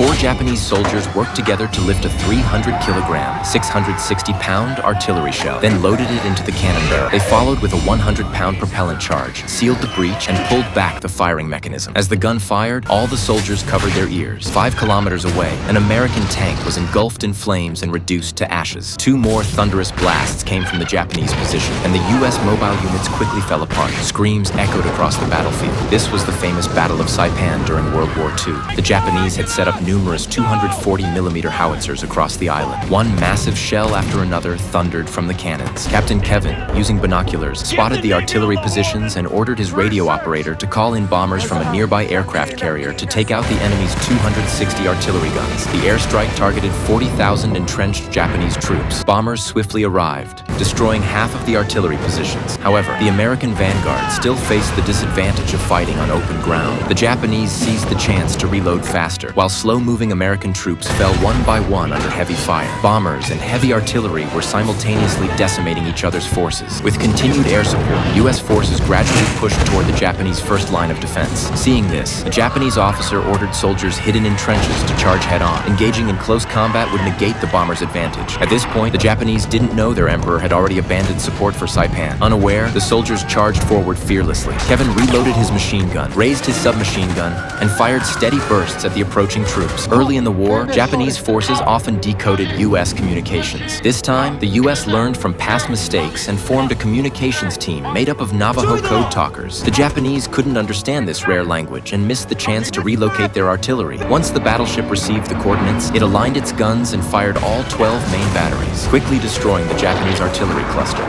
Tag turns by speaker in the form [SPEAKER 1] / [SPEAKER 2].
[SPEAKER 1] 4 Japanese soldiers worked together to lift a 300-kilogram, 660-pound artillery shell, then loaded it into the cannon barrel. They followed with a 100-pound propellant charge, sealed the breech, and pulled back the firing mechanism. As the gun fired, all the soldiers covered their ears. 5 kilometers away, an American tank was engulfed in flames and reduced to ashes. 2 more thunderous blasts came from the Japanese position, and the U.S. mobile units quickly fell apart. Screams echoed across the battlefield. This was the famous Battle of Saipan during World War II. The Japanese had set up numerous 240mm howitzers across the island. One massive shell after another thundered from the cannons. Captain Kevin, using binoculars, spotted the artillery positions and ordered his radio operator to call in bombers from a nearby aircraft carrier to take out the enemy's 260 artillery guns. The airstrike targeted 40,000 entrenched Japanese troops. Bombers swiftly arrived, destroying half of the artillery positions. However, the American vanguard still faced the disadvantage of fighting on open ground. The Japanese seized the chance to reload faster, while slow-moving American troops fell one by one under heavy fire. Bombers and heavy artillery were simultaneously decimating each other's forces. With continued air support, U.S. forces gradually pushed toward the Japanese first line of defense. Seeing this, a Japanese officer ordered soldiers hidden in trenches to charge head-on. Engaging in close combat would negate the bombers' advantage. At this point, the Japanese didn't know their emperor had already abandoned support for Saipan. Unaware, the soldiers charged forward fearlessly. Kevin reloaded his machine gun, raised his submachine gun, and fired steady bursts at the approaching troops. Early in the war, Japanese forces often decoded U.S. communications. This time, the U.S. learned from past mistakes and formed a communications team made up of Navajo code talkers. The Japanese couldn't understand this rare language and missed the chance to relocate their artillery. Once the battleship received the coordinates, it aligned its guns and fired all 12 main batteries, quickly destroying the Japanese artillery cluster.